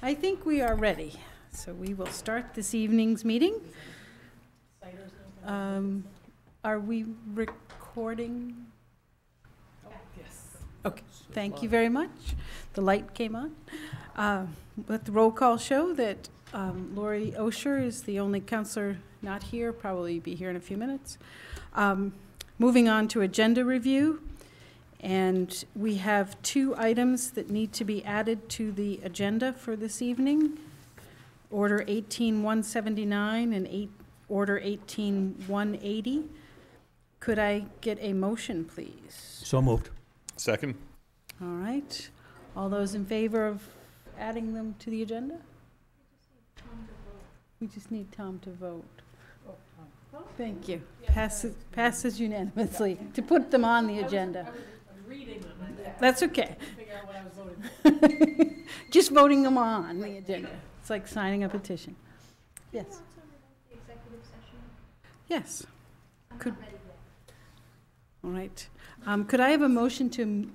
I think we are ready, so we will start this evening's meeting. Are we recording? Yes. Okay, thank you very much. The light came on. Let the roll call show that Lori Osher is the only counselor not here, probably be here in a few minutes. Moving on to agenda review. And we have 2 items that need to be added to the agenda for this evening. Order 18-179 and Order 18-180. Could I get a motion, please? So moved. Second. All right. All those in favor of adding them to the agenda? We just need Tom to vote. Thank you. Passes unanimously to put them on the agenda. Reading them. That's okay. Figure out what I was voting. Just voting them on the agenda. It's like signing a petition. Yes. The executive session? Yes. Could. Not ready yet. All right. Could I have a motion to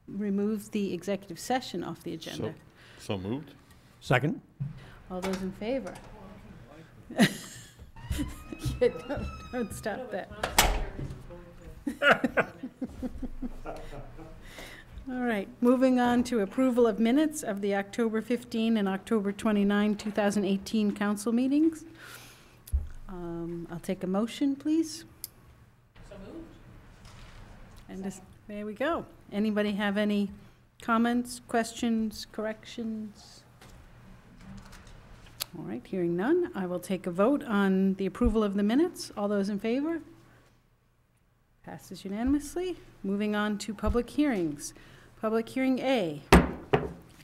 remove the executive session off the agenda? So moved. Second. All those in favor? Yeah, don't stop that. All right, moving on to approval of minutes of the October 15 and October 29, 2018 council meetings. I'll take a motion, please. So moved. And there we go. Anybody have any comments, questions, corrections? All right, hearing none, I will take a vote on the approval of the minutes. All those in favor? Passes unanimously. Moving on to public hearings. Public hearing A,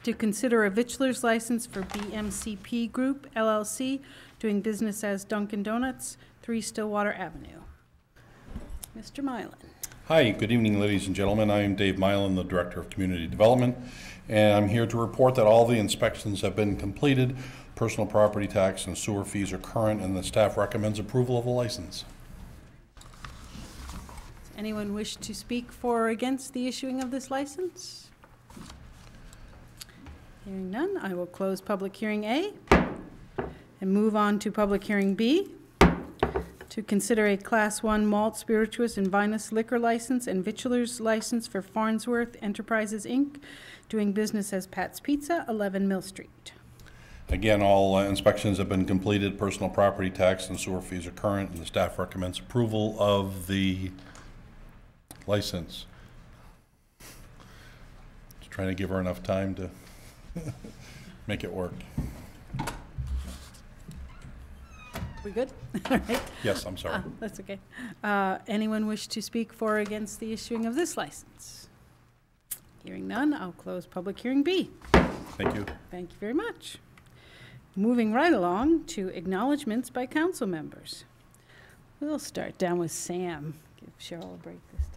to consider a vitulers license for BMCP Group, LLC, doing business as Dunkin' Donuts, 3 Stillwater Avenue. Mr. Milan. Hi, good evening, ladies and gentlemen. I am Dave Milan, the Director of Community Development, and I'm here to report that all the inspections have been completed, personal property tax and sewer fees are current, and the staff recommends approval of the license. Anyone wish to speak for or against the issuing of this license? Hearing none, I will close public hearing A and move on to public hearing B, to consider a Class 1 malt, spirituous, and vinous liquor license and vitulers license for Farnsworth Enterprises, Inc., doing business as Pat's Pizza, 11 Mill Street. Again, all inspections have been completed, personal property tax and sewer fees are current, and the staff recommends approval of the license. Just trying to give her enough time to make it work. We good? All right. Yes, I'm sorry. That's okay. Anyone wish to speak for or against the issuing of this license? Hearing none, I'll close public hearing B. Thank you. Thank you very much. Moving right along to acknowledgements by council members. We'll start down with Sam. Give Cheryl a break this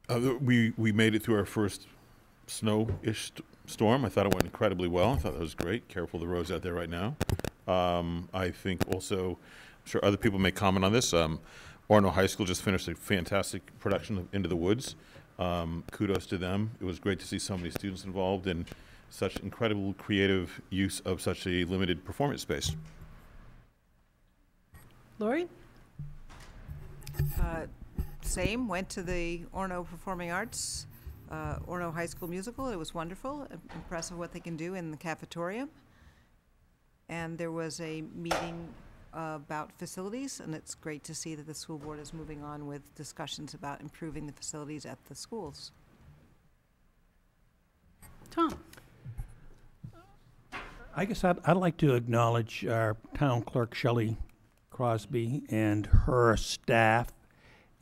time. We made it through our first snow-ish storm. I thought it went incredibly well. I thought that was great. Careful of the roads out there right now. I think also, I'm sure other people may comment on this. Orono High School just finished a fantastic production of Into the Woods. Kudos to them. It was great to see so many students involved in such incredible creative use of such a limited performance space. Lori? Same, went to the Orono Performing Arts, Orono High School musical. It was wonderful, impressive what they can do in the cafeteria. And there was a meeting about facilities, and it's great to see that the school board is moving on with discussions about improving the facilities at the schools. Tom? I guess I'd like to acknowledge our town clerk, Shelley Crosby, and her staff,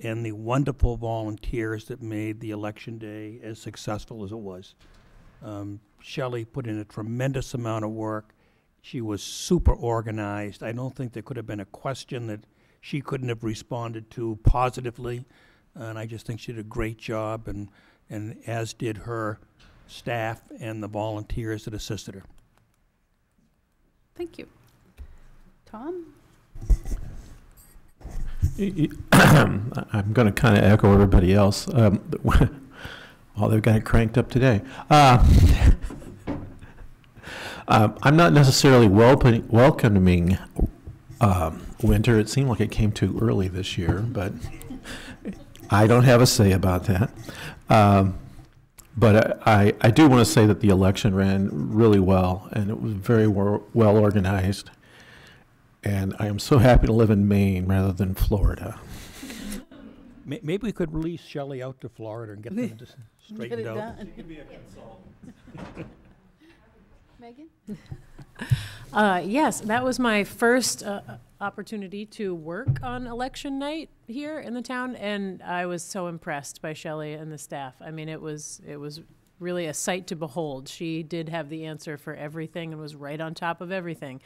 and the wonderful volunteers that made the election day as successful as it was. Shelley put in a tremendous amount of work. She was super organized. I don't think there could have been a question that she couldn't have responded to positively, and I just think she did a great job, and as did her staff and the volunteers that assisted her. Thank you. Tom? I'm going to kind of echo everybody else. Oh, they've got it cranked up today. I'm not necessarily welcoming winter. It seemed like it came too early this year, but I don't have a say about that. But I do want to say that the election ran really well, and it was very well organized. And I am so happy to live in Maine rather than Florida. Maybe we could release Shelley out to Florida and get them to Get straightened it out. done. Be a consultant. Megan? Yes, that was my first opportunity to work on election night here in the town, and I was so impressed by Shelley and the staff. I mean, it was really a sight to behold. She did have the answer for everything and was right on top of everything,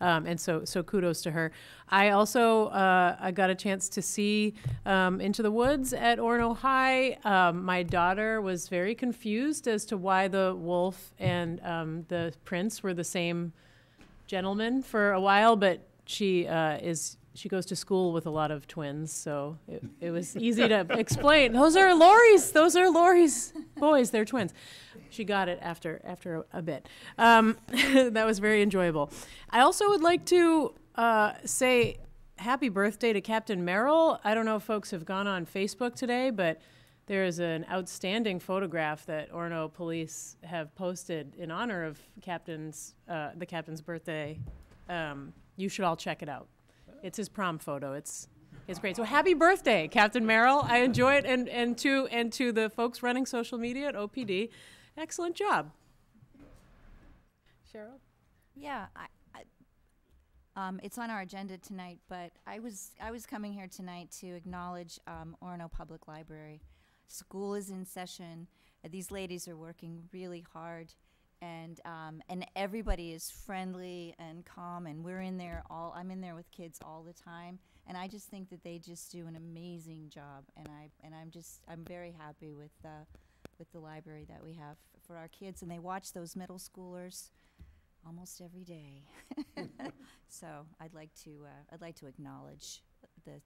and so kudos to her. I also I got a chance to see Into the Woods at Orono High. My daughter was very confused as to why the wolf and the prince were the same gentleman for a while, but she goes to school with a lot of twins, so it was easy to explain. Those are Lori's boys. They're twins. She got it after a bit. That was very enjoyable. I also would like to say happy birthday to Captain Merrill. I don't know if folks have gone on Facebook today, but there is an outstanding photograph that Orono Police have posted in honor of the captain's birthday. You should all check it out. It's his prom photo. It's great. So happy birthday, Captain Merrill. I enjoy it, and to the folks running social media at OPD, excellent job. Cheryl? Yeah, it's on our agenda tonight, but I was coming here tonight to acknowledge Orono Public Library. School is in session. These ladies are working really hard, and everybody is friendly and calm, and we're in there I'm in there with kids all the time, and I just think that they just do an amazing job, and I'm very happy with the library that we have for our kids, and they watch those middle schoolers almost every day. So I'd like to acknowledge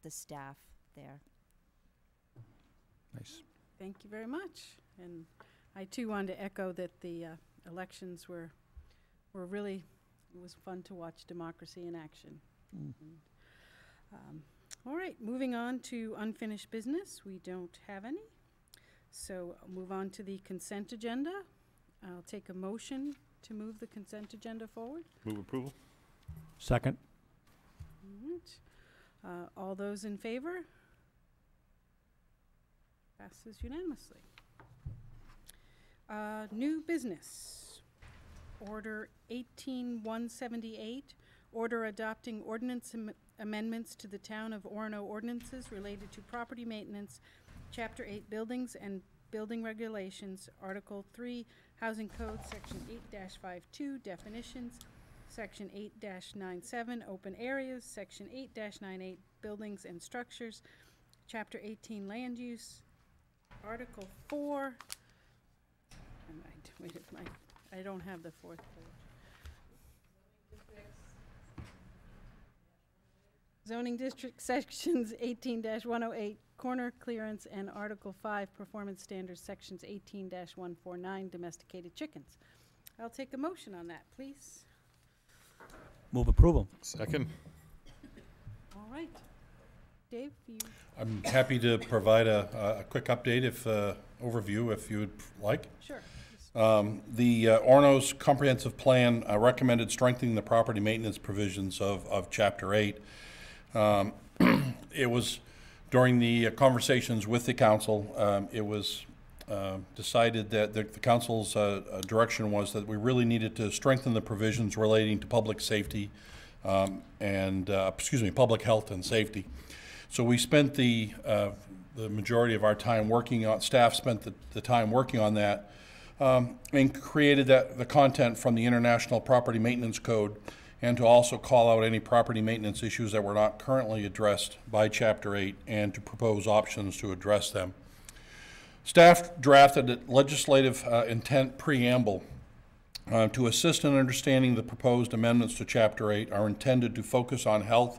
the staff there. Nice. Thank you very much. And I too wanted to echo that the elections were really, it was fun to watch democracy in action. All right, moving on to unfinished business. We don't have any. So I'll move on to the consent agenda. I'll take a motion to move the consent agenda forward. Move approval? Second. All right. All those in favor? Passes unanimously. New business. Order 18178, order adopting ordinance amendments to the Town of Orono ordinances related to property maintenance, Chapter 8 Buildings and Building Regulations, Article 3 Housing Code, Section 8-52 Definitions, Section 8-97 Open Areas, Section 8-98 Buildings and Structures, Chapter 18 Land Use, Article 4, and I don't have the fourth page. Zoning District Sections 18-108 Corner Clearance, and Article 5 Performance Standards, Sections 18-149 Domesticated Chickens. I'll take a motion on that, please. Move approval. Second? All right. Dave, you... I'm happy to provide a quick update, overview, if you would like. Sure. The Orono's comprehensive plan recommended strengthening the property maintenance provisions of Chapter 8. It was during the conversations with the council, it was decided that the council's direction was that we really needed to strengthen the provisions relating to public safety public health and safety. So we spent the majority of our time working on, staff spent the time working on that, and created the content from the International Property Maintenance Code, and to also call out any property maintenance issues that were not currently addressed by Chapter 8, and to propose options to address them. Staff drafted a legislative intent preamble to assist in understanding the proposed amendments to Chapter 8 are intended to focus on health,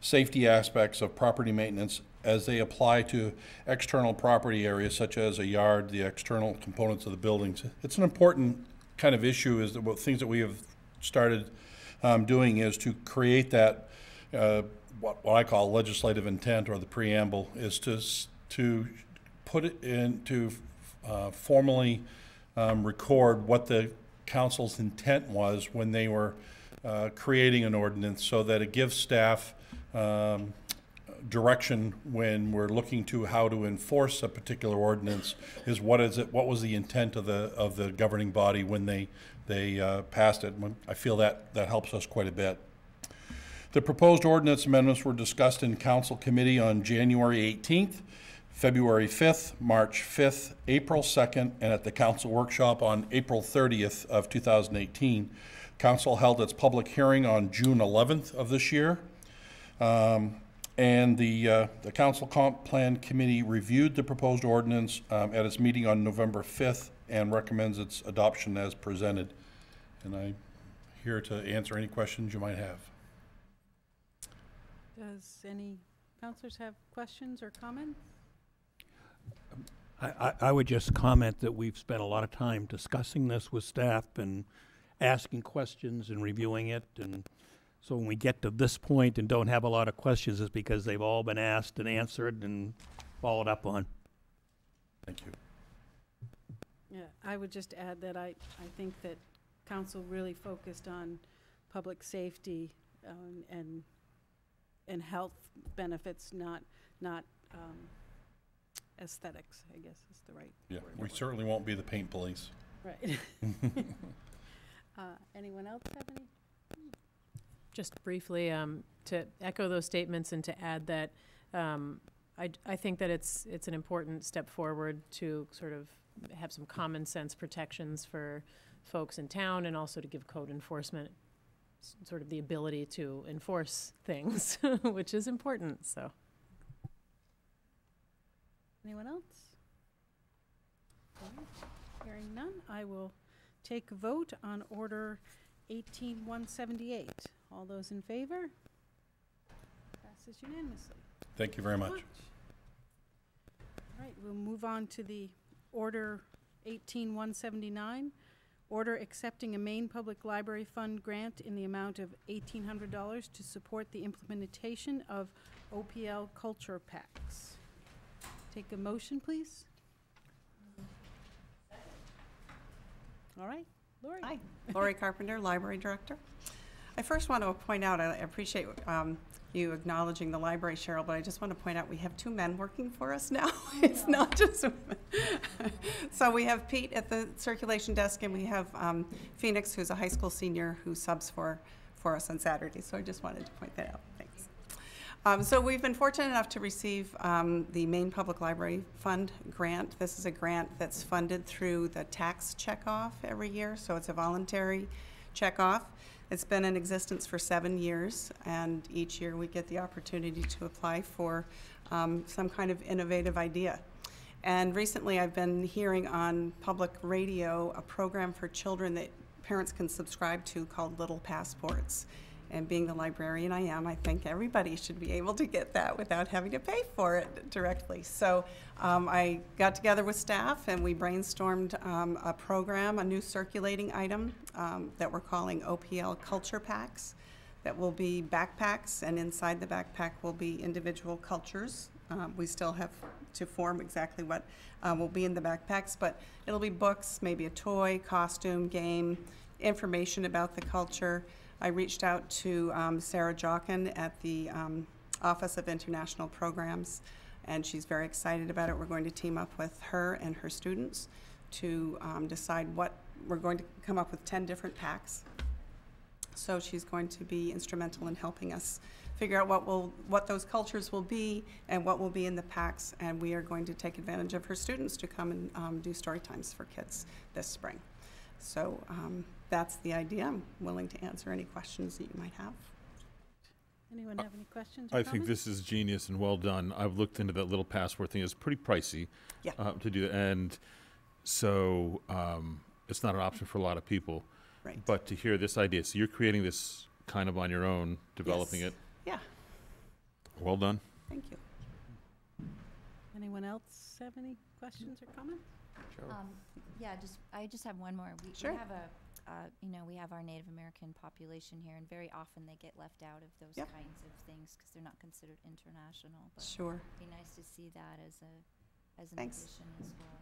safety aspects of property maintenance as they apply to external property areas such as a yard, the external components of the buildings. It's an important kind of issue, is that things that we have started doing is to create that, what I call legislative intent, or the preamble, is to put it in, to formally record what the council's intent was when they were creating an ordinance, so that it gives staff direction when we're looking to how to enforce a particular ordinance. Is what was the intent of the governing body when they passed it? I feel that helps us quite a bit. The proposed ordinance amendments were discussed in council committee on January 18th, February 5th, March 5th, April 2nd, and at the council workshop on April 30th of 2018. Council held its public hearing on June 11th of this year. And the council comp plan committee reviewed the proposed ordinance at its meeting on November 5th and recommends its adoption as presented. And I'm here to answer any questions you might have. Does any councilors have questions or comments? I would just comment that we've spent a lot of time discussing this with staff and asking questions and reviewing it, and so when we get to this point and don't have a lot of questions, it's because they've all been asked and answered and followed up on. Thank you. Yeah, I would just add that I think that council really focused on public safety and health benefits, not aesthetics, I guess is the right Yeah, word. we certainly won't be the paint police. Right. Anyone else have any? Just briefly, to echo those statements and to add that I think that it's an important step forward to sort of have some common sense protections for folks in town, and also to give code enforcement sort of the ability to enforce things, which is important, so. Anyone else? All right. Hearing none, I will take a vote on Order 18178. All those in favor? Passes unanimously. Thank you very much. All right, we'll move on to the Order 18179. Order accepting a Maine Public Library Fund grant in the amount of $1,800 to support the implementation of OPL culture packs. Take a motion, please. All right, Lori. Hi, Lori Carpenter, Library Director. I first want to point out, I appreciate you acknowledging the library, Cheryl, but I just want to point out we have 2 men working for us now. It's not just women. So we have Pete at the circulation desk, and we have Phoenix, who's a high school senior who subs for us on Saturdays. So I just wanted to point that out. Thanks. So we've been fortunate enough to receive the Maine Public Library Fund grant. This is a grant that's funded through the tax checkoff every year, so it's a voluntary checkoff. It's been in existence for 7 years, and each year we get the opportunity to apply for some kind of innovative idea. And recently I've been hearing on public radio a program for children that parents can subscribe to called Little Passports. And being the librarian I am, I think everybody should be able to get that without having to pay for it directly. So I got together with staff and we brainstormed a program, a new circulating item that we're calling OPL Culture Packs, that will be backpacks, and inside the backpack will be individual cultures. We still have to form exactly what will be in the backpacks, but it'll be books, maybe a toy, costume, game, information about the culture. I reached out to Sarah Jochen at the Office of International Programs, and she's very excited about it. We're going to team up with her and her students to decide what we're going to come up with 10 different packs. So she's going to be instrumental in helping us figure out what those cultures will be and what will be in the packs, and we are going to take advantage of her students to come and do story times for kids this spring. So that's the idea. I'm willing to answer any questions that you might have. Anyone have any questions or I comments? think this is genius and well done. I've looked into that little passport thing. It's pretty pricey to do that. And so it's not an option for a lot of people. Right. But to hear this idea, so you're creating this kind of on your own, developing Yes. it. Yeah. Well done. Thank you. Anyone else have any questions or comments? Yeah, I just have one more. Sure. We have we have our Native American population here, and very often they get left out of those Yep. kinds of things because they're not considered international. But Sure. it'd be nice to see that as an Thanks. addition as well.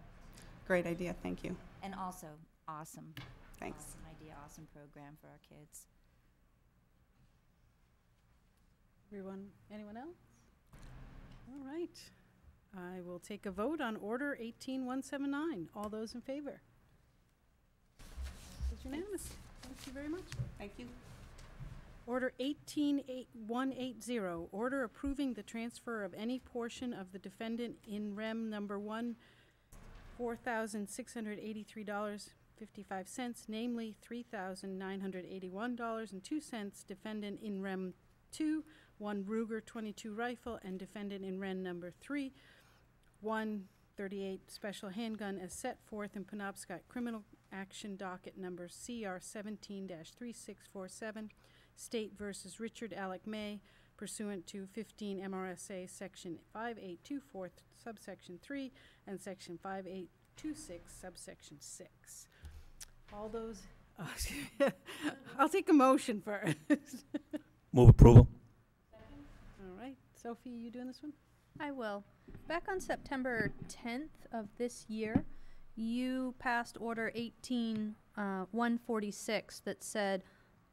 Great idea. Thank you. And also, awesome. Thanks. Awesome idea, awesome program for our kids. Anyone else? All right. I will take a vote on Order 18179. All those in favor? It's unanimous. Thank you very much. Thank you. Order 18180, order approving the transfer of any portion of the defendant in rem number 1, $4,683.55, namely $3,981.02, defendant in rem 2, 1 Ruger 22 rifle, and defendant in rem number 3, 138 special handgun as set forth in Penobscot Criminal Action Docket number CR 17-3647, State versus Richard Alec May, pursuant to 15 MRSA Section 5824 subsection 3 and Section 5826 subsection 6. All those, I'll take a motion first. Move approval. All right, Sophie, you doing this one? I will. Back on September 10th of this year, you passed Order 18146 that said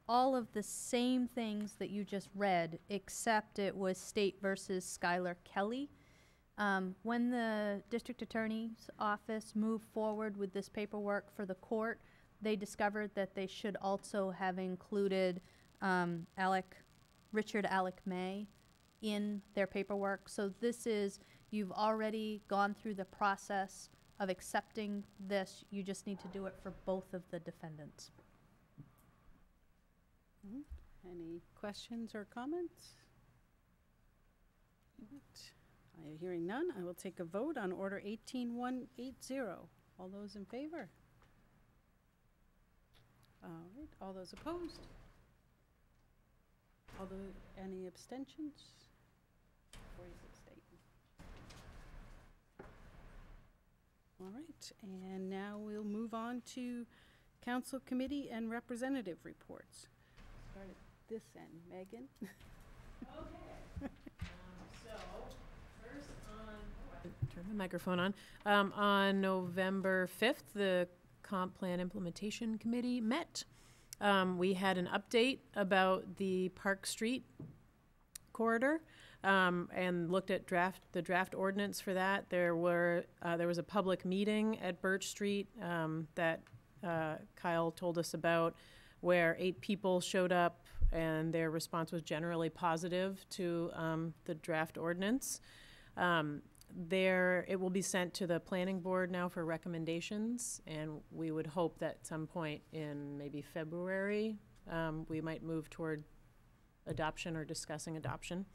all of the same things that you just read, except it was State versus Schuyler Kelly. When the district attorney's office moved forward with this paperwork for the court, they discovered that they should also have included Richard Alec May in their paperwork. So this is, you've already gone through the process of accepting this. You just need to do it for both of the defendants. Any questions or comments? I am hearing none. I will take a vote on Order 18180. All those in favor? All right. All those opposed? Any abstentions? 46 abstain. All right. And now we'll move on to Council Committee and Representative reports. Start at this end. Megan? Turn the microphone on November 5th, the Comp Plan Implementation Committee met. We had an update about the Park Street corridor and looked at the draft ordinance for that. There was a public meeting at Birch Street that Kyle told us about, where 8 people showed up, and their response was generally positive to the draft ordinance. It will be sent to the planning board now for recommendations, and we would hope that at some point in maybe February, we might move toward adoption or discussing adoption.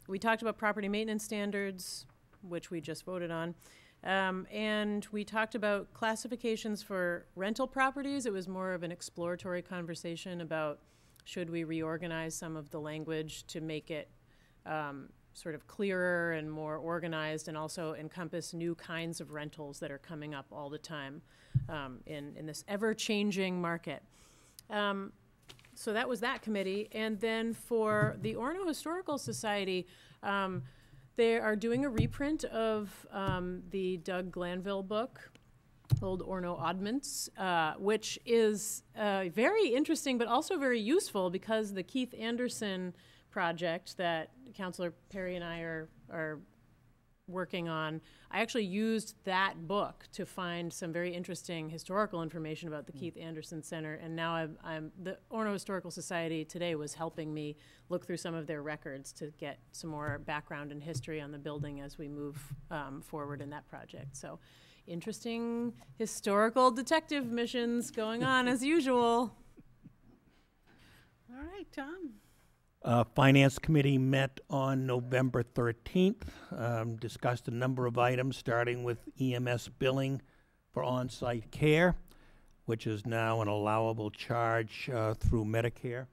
We talked about property maintenance standards, which we just voted on. And we talked about classifications for rental properties. It was more of an exploratory conversation about should we reorganize some of the language to make it sort of clearer and more organized, and also encompass new kinds of rentals that are coming up all the time in this ever-changing market. So that was that committee. And then for the Orono Historical Society, they are doing a reprint of the Doug Glanville book, Old Orono Oddments, which is very interesting but also very useful, because the Keith Anderson project that Councilor Perry and I are working on, I actually used that book to find some very interesting historical information about the Keith Anderson Center, and now the Orono Historical Society today was helping me look through some of their records to get some more background and history on the building as we move forward in that project. So interesting historical detective missions going on as usual. All right, Tom. Finance Committee met on November 13th, discussed a number of items, starting with EMS billing for on-site care, which is now an allowable charge through Medicare.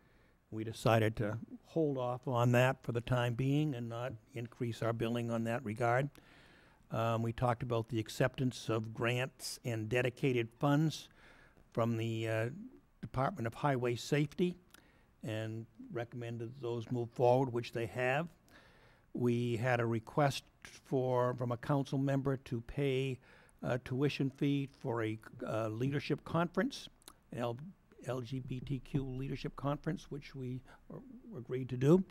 We decided to hold off on that for the time being and not increase our billing on that regard. We talked about the acceptance of grants and dedicated funds from the Department of Highway Safety and recommended those move forward, which they have. We had a request from a council member to pay a tuition fee for a leadership conference, LGBTQ leadership conference, which we agreed to do.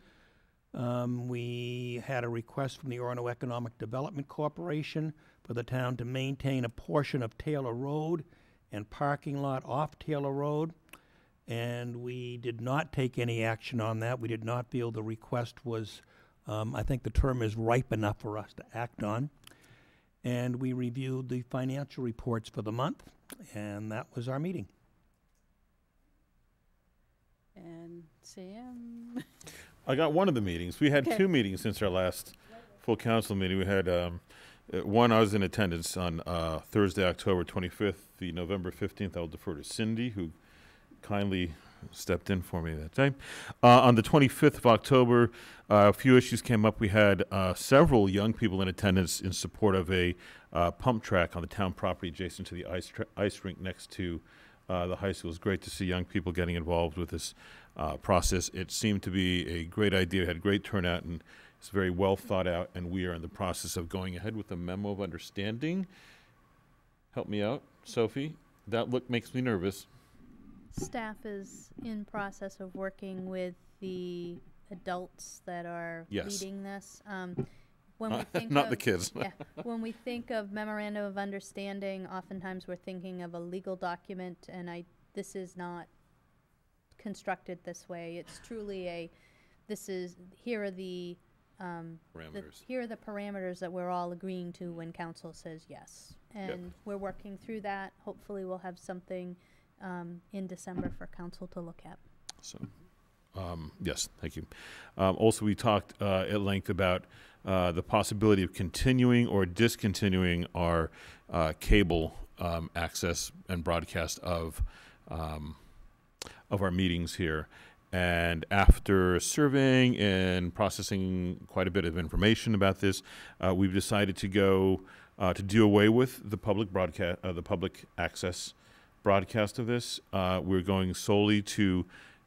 We had a request from the Orono Economic Development Corporation for the town to maintain a portion of Taylor Road and parking lot off Taylor Road. And we did not take any action on that. We did not feel the request was, I think the term is ripe enough for us to act on. And we reviewed the financial reports for the month, and that was our meeting. And Sam? I got one of the meetings. We had Okay. 2 meetings since our last full council meeting. We had one, I was in attendance on Thursday, October 25th. The November 15th, I'll defer to Cindy, who kindly stepped in for me that day. On the 25th of October, a few issues came up. We had several young people in attendance in support of a pump track on the town property adjacent to the ice rink next to the high school. It's great to see young people getting involved with this process. It seemed to be a great idea. It had great turnout, and it's very well thought out, and we are in the process of going ahead with a memo of understanding. Help me out, Sophie. That look makes me nervous. Staff is in process of working with the adults that are Yes. leading this. When we think Not of, the kids. yeah, when we think of memorandum of understanding, oftentimes we're thinking of a legal document, and this is not constructed this way. It's truly here are the Parameters. here are the parameters that we're all agreeing to when council says yes. And we're working through that. Hopefully we'll have something in December for council to look at. So, yes, thank you. Also, we talked at length about the possibility of continuing or discontinuing our cable access and broadcast of our meetings here. And after surveying and processing quite a bit of information about this, we've decided to go to do away with the public broadcast, the public access broadcast of this. We're going solely to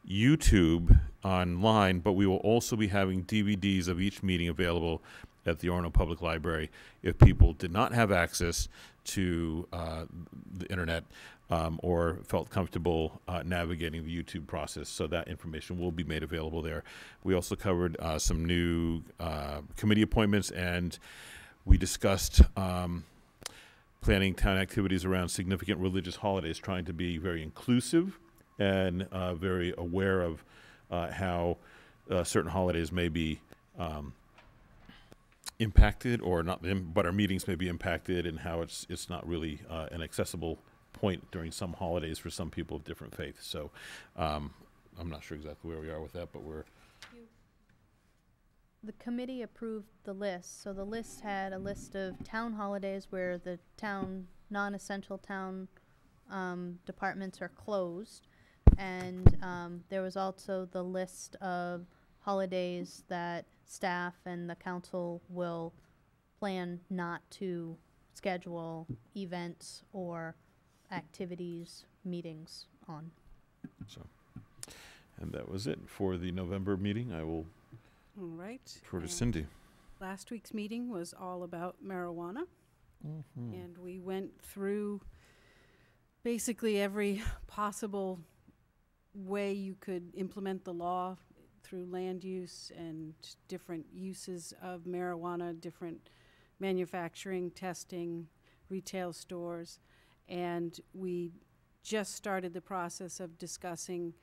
YouTube online, but we will also be having DVDs of each meeting available at the Orono Public Library if people did not have access to the internet or felt comfortable navigating the YouTube process. So that information will be made available there. We also covered some new committee appointments, and we discussed planning town activities around significant religious holidays, trying to be very inclusive and very aware of how certain holidays may be impacted or not, but our meetings may be impacted, and how it's not really an accessible point during some holidays for some people of different faiths. So I'm not sure exactly where we are with that, but we're... The committee approved the list, so the list had a list of town holidays where the non-essential town departments are closed, and there was also the list of holidays that staff and the council will plan not to schedule events or activities, meetings on. So, and that was it for the November meeting. I will All right. refer to and Cindy. Last week's meeting was all about marijuana, and we went through basically every possible way you could implement the law through land use and different uses of marijuana, different manufacturing, testing, retail stores. And we just started the process of discussing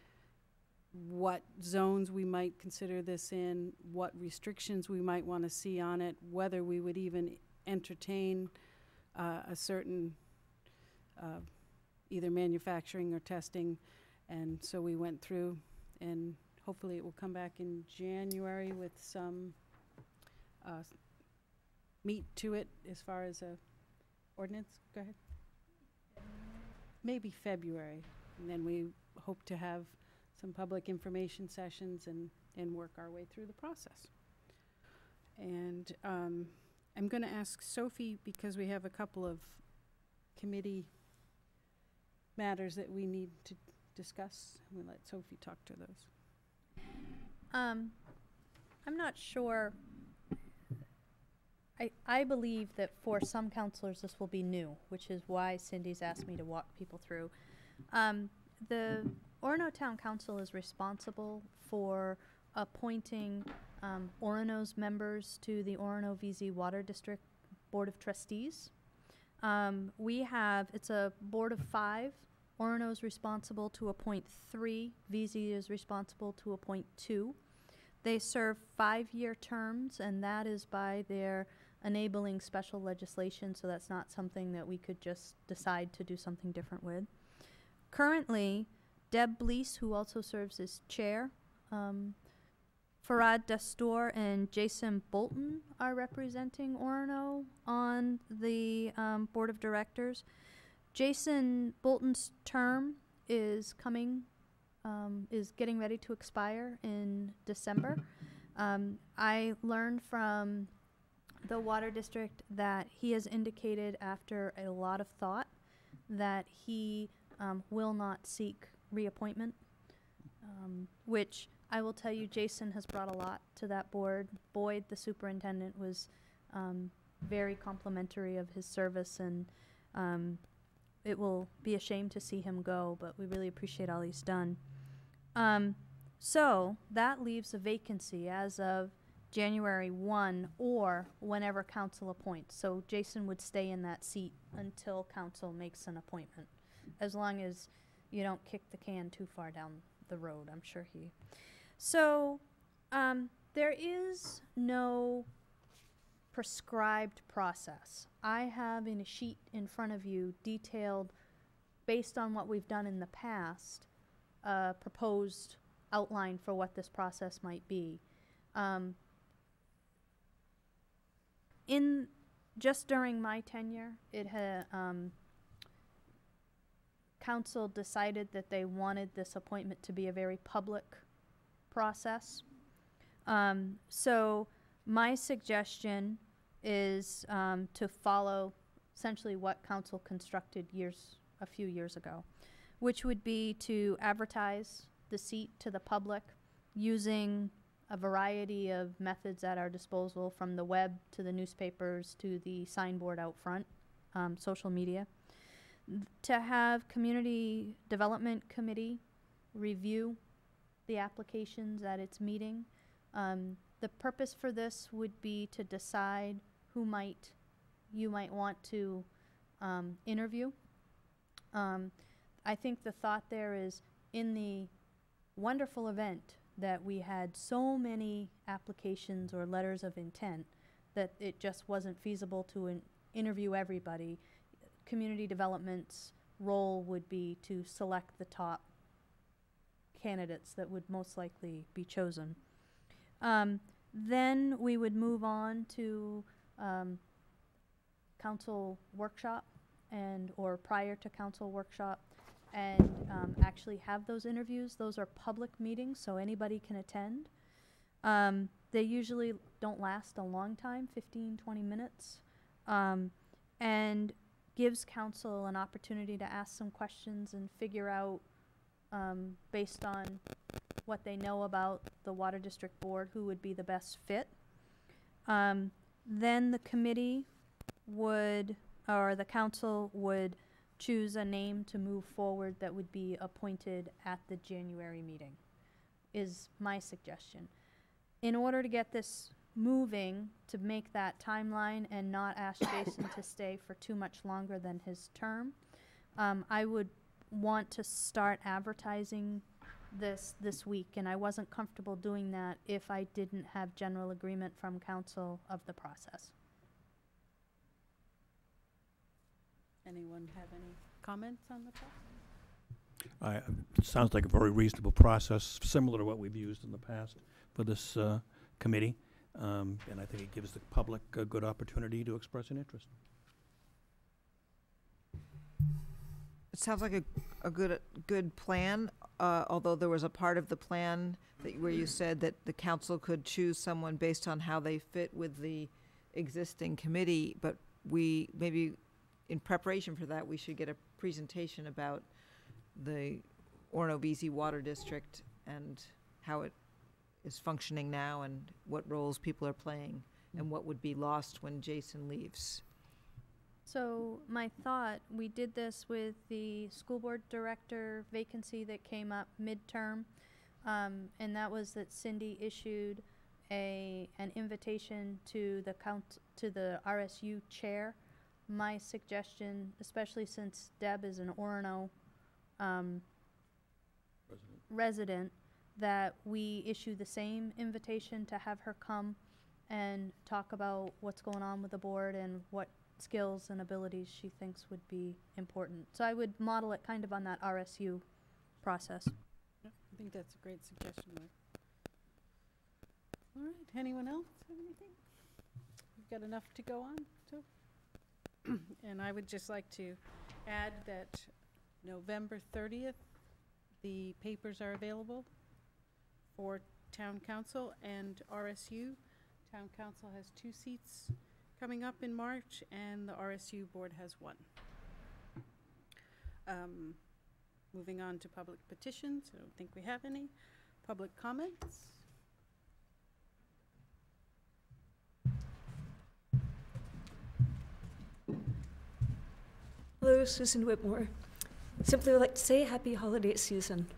what zones we might consider this in, what restrictions we might want to see on it, whether we would even entertain a certain either manufacturing or testing. And so we went through, and hopefully it will come back in January with some meat to it as far as a ordinance. Go ahead. Maybe February, and then we hope to have some public information sessions and work our way through the process. And I'm going to ask Sophie, because we have a couple of committee matters that we need to discuss. We'll let Sophie talk to those. I'm not sure. I believe that for some counselors this will be new, which is why Cindy's asked me to walk people through. The Orono Town Council is responsible for appointing Orono's members to the Orono VZ Water District Board of Trustees. It's a board of 5. Orono is responsible to appoint 3. VZ is responsible to appoint 2. They serve 5-year terms, and that is by their enabling special legislation, so that's not something that we could just decide to do something different with. Currently, Deb Blease, who also serves as chair, Farad Dastur and Jason Bolton are representing Orono on the board of directors. Jason Bolton's term is getting ready to expire in December. I learned from the water district that he has indicated after a lot of thought that he will not seek reappointment, which I will tell you Jason has brought a lot to that board. Boyd, the superintendent, was very complimentary of his service, and it will be a shame to see him go, but we really appreciate all he's done. So that leaves a vacancy as of January 1 or whenever council appoints. So Jason would stay in that seat until council makes an appointment, as long as you don't kick the can too far down the road, I'm sure he. So there is no prescribed process. I have in a sheet in front of you detailed, based on what we've done in the past, a proposed outline for what this process might be. Just during my tenure, it had council decided that they wanted this appointment to be a very public process. So my suggestion is to follow essentially what council constructed a few years ago, which would be to advertise the seat to the public using a variety of methods at our disposal, from the web to the newspapers to the signboard out front, social media. To have Community Development Committee review the applications at its meeting. The purpose for this would be to decide who you might want to interview. I think the thought there is, in the wonderful event that we had so many applications or letters of intent that it just wasn't feasible to interview everybody, community development's role would be to select the top candidates that would most likely be chosen. Then we would move on to council workshop or prior to council workshop, and actually have those interviews. Those are public meetings, so anybody can attend. They usually don't last a long time, 15, 20 minutes, and gives council an opportunity to ask some questions and figure out, based on what they know about the Water District Board, who would be the best fit. Then the committee or the council would choose a name to move forward that would be appointed at the January meeting, is my suggestion. In order to get this moving, to make that timeline and not ask Jason to stay for too much longer than his term, I would want to start advertising this week, and I wasn't comfortable doing that if I didn't have general agreement from council of the process. Anyone have any comments on the process? It sounds like a very reasonable process, similar to what we've used in the past for this committee. And I think it gives the public a good opportunity to express an interest. It sounds like a good plan. although there was a part of the plan where you said that the council could choose someone based on how they fit with the existing committee, but maybe in preparation for that, we should get a presentation about the Orono BZ Water District and how it is functioning now and what roles people are playing and what would be lost when Jason leaves. So my thought, we did this with the school board director vacancy that came up midterm, and that was that Cindy issued an invitation to the RSU chair. My suggestion, especially since Deb is an Orono resident, that we issue the same invitation to have her come and talk about what's going on with the board and what skills and abilities she thinks would be important. So I would model it kind of on that RSU process. I think that's a great suggestion, Mark. All right, anyone else have anything? We've got enough to go on, so. And I would just like to add that November 30th, the papers are available for town council and RSU. Town council has 2 seats coming up in March, and the RSU board has 1. Moving on to public petitions, I don't think we have any. Public comments? Hello, Susan Whitmore. Simply would like to say happy holiday season.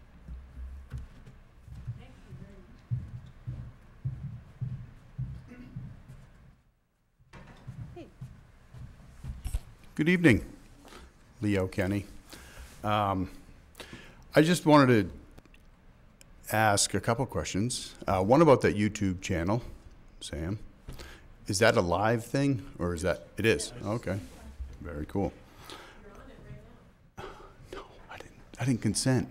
Thank you very much. Hey. Good evening, Leo Kenny. I just wanted to ask a couple questions. One about that YouTube channel, Sam. Is that a live thing, or is that, it is? Okay, very cool. No, I didn't consent.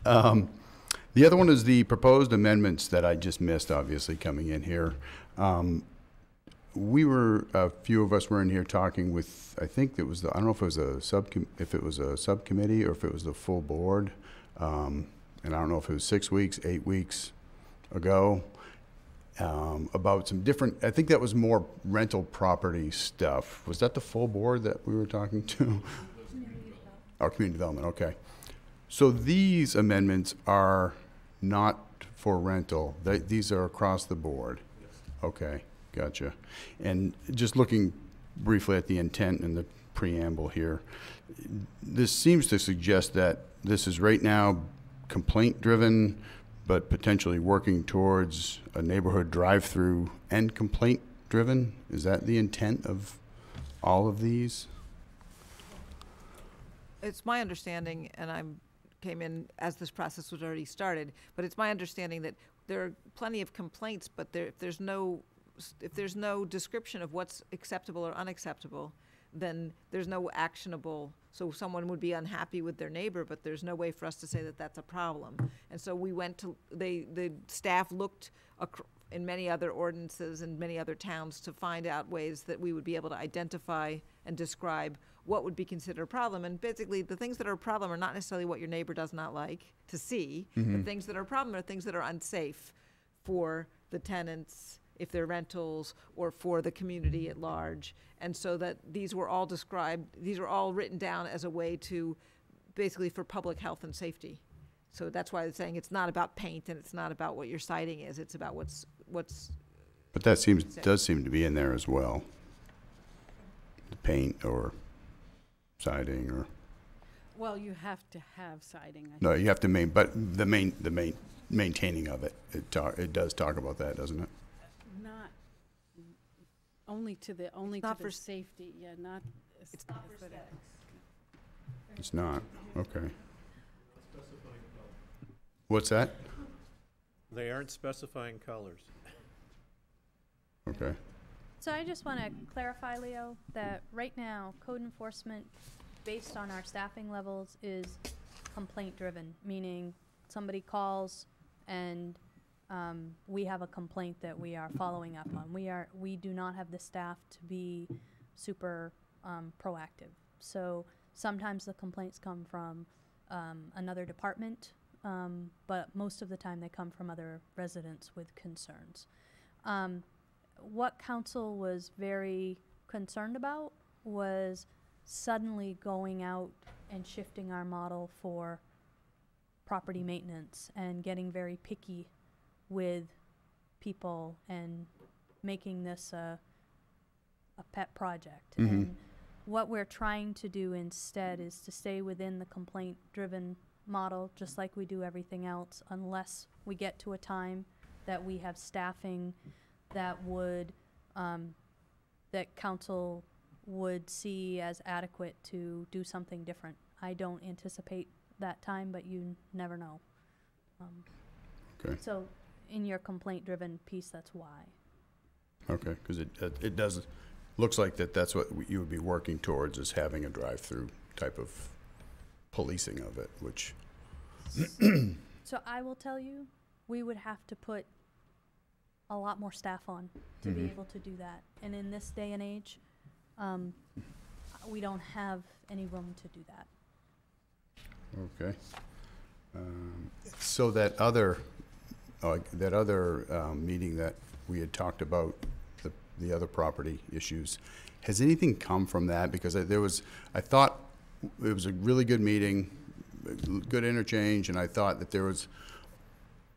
The other one is the proposed amendments that I just missed, obviously, coming in here. A few of us were in here talking with, I think it was I don't know if it was a subcommittee or if it was the full board. And I don't know if it was 6 weeks, 8 weeks ago, about some different, I think that was more rental property stuff. Was that the full board that we were talking to? Our community development, okay. So these amendments are not for rental. These are across the board. Okay. Gotcha. And just looking briefly at the intent and the preamble here, this seems to suggest that this is right now complaint-driven, but potentially working towards a neighborhood drive-through and complaint-driven. Is that the intent of all of these? It's my understanding, and I came in as this process was already started, but it's my understanding that there are plenty of complaints, but if there's no description of what's acceptable or unacceptable, then there's no actionable. So someone would be unhappy with their neighbor, but there's no way for us to say that that's a problem. And so we went to, the staff looked in many other ordinances in many other towns to find out ways that we would be able to identify and describe what would be considered a problem. And basically, the things that are a problem are not necessarily what your neighbor does not like to see. Mm-hmm. The things that are a problem are things that are unsafe for the tenants, if they're rentals, or for the community at large. And so that these were all described, these are all written down as a way to, basically for public health and safety. So that's why I'm saying it's not about paint and it's not about what your siding is, it's about what's. But that does seem to be in there as well. The paint or siding or. Well, you have to have siding. No, you have to maintaining of it. It does talk about that, doesn't it? Not, only to the Not for safety, yeah, not. It's not for aesthetics. It's not, okay. What's that? They aren't specifying colors. Okay. So I just want to clarify, Leo, that right now, code enforcement, based on our staffing levels, is complaint-driven, meaning somebody calls and we have a complaint that we are following up on. We do not have the staff to be super proactive. So sometimes the complaints come from another department, but most of the time they come from other residents with concerns. What council was very concerned about was suddenly going out and shifting our model for property maintenance and getting very picky with people and making this a pet project. Mhm. And what we're trying to do instead is to stay within the complaint-driven model, just like we do everything else, unless we get to a time that we have staffing that would, that council would see as adequate to do something different. I don't anticipate that time, but you never know. Okay. So in your complaint-driven piece, that's why. Okay, because it does, looks like that's what you would be working towards, is having a drive-through type of policing of it, which, So I will tell you, we would have to put a lot more staff on to be able to do that. And in this day and age, we don't have any room to do that. okay. So that other meeting that we had talked about, the other property issues, has anything come from that? Because I thought it was a really good meeting, good interchange, and I thought that there was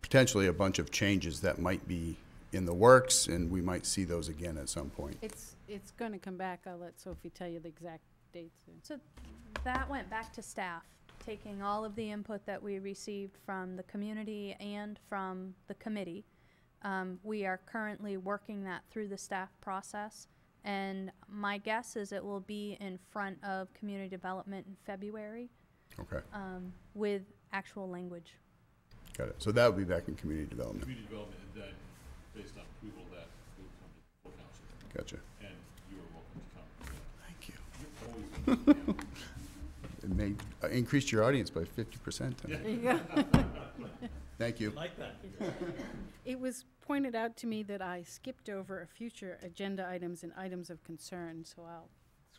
potentially a bunch of changes that might be in the works, and we might see those again at some point. It's going to come back. I'll let Sophie tell you the exact dates. So that went back to staff, taking all of the input that we received from the community and from the committee. We are currently working that through the staff process, and my guess is it will be in front of community development in February, Okay, with actual language. got it. So that would be back in community development. Community development, and then, based on approval, that will come to full council. Gotcha. And you are welcome to come. Thank you. It may increase your audience by 50% tonight. There you go. Thank you. Like that. It was pointed out to me that I skipped over a future agenda items and items of concern, so I'll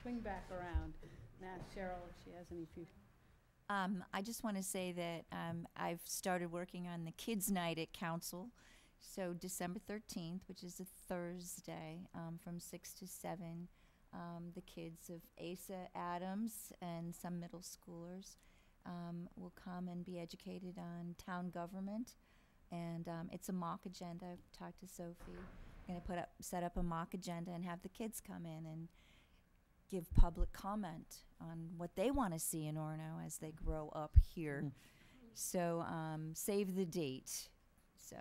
swing back around and ask Cheryl if she has any future. I just want to say that I've started working on the Kids' Night at Council. So December 13th, which is a Thursday, from 6 to 7, the kids of Asa Adams and some middle schoolers will come and be educated on town government. And it's a mock agenda. I've talked to Sophie. I'm going to set up a mock agenda and have the kids come in and give public comment on what they want to see in Orono as they grow up here. So save the date. So.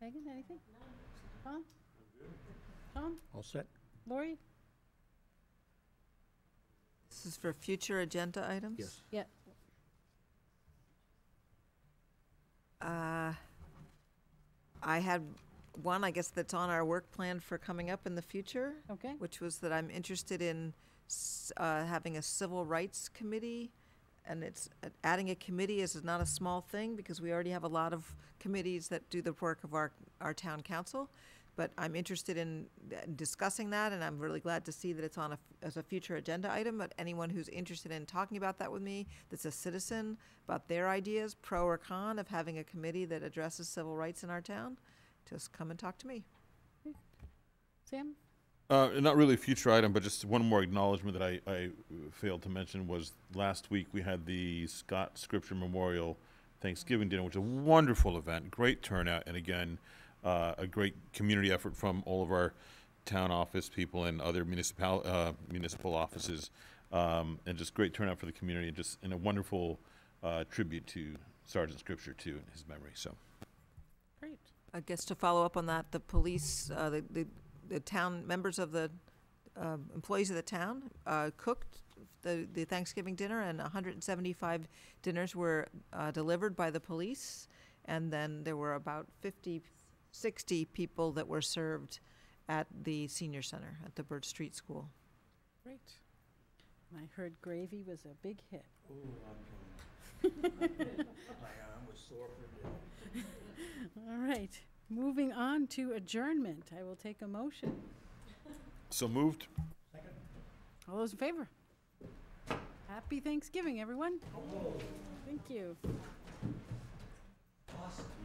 Megan, anything? Tom? Tom? All set? Lori? This is for future agenda items? Yes. Yeah. I had one, I guess, that's on our work plan for coming up in the future, Okay. which was that I'm interested in having a civil rights committee. And it's adding a committee is not a small thing, because we already have a lot of committees that do the work of our town council. But I'm interested in discussing that, and I'm really glad to see that it's on as a future agenda item. But anyone who's interested in talking about that with me, that's a citizen, about their ideas, pro or con, of having a committee that addresses civil rights in our town, just come and talk to me. Sam? Not really a future item, but just one more acknowledgement that I failed to mention was last week we had the Scott Scripture Memorial Thanksgiving dinner, which was a wonderful event, great turnout, and again, a great community effort from all of our town office people and other municipal offices, and just great turnout for the community, and a wonderful tribute to Sergeant Scripture too in his memory. So, Great. I guess to follow up on that, the police, the town members of the employees of the town cooked the Thanksgiving dinner, and 175 dinners were delivered by the police, and then there were about 60 people that were served at the senior center at the Bird Street School. Great. And I heard gravy was a big hit. Oh, I'm telling you. My arm was sore for days. All right. Moving on to adjournment. I will take a motion. so moved. All those in favor? Happy Thanksgiving, everyone. Thank you. Awesome.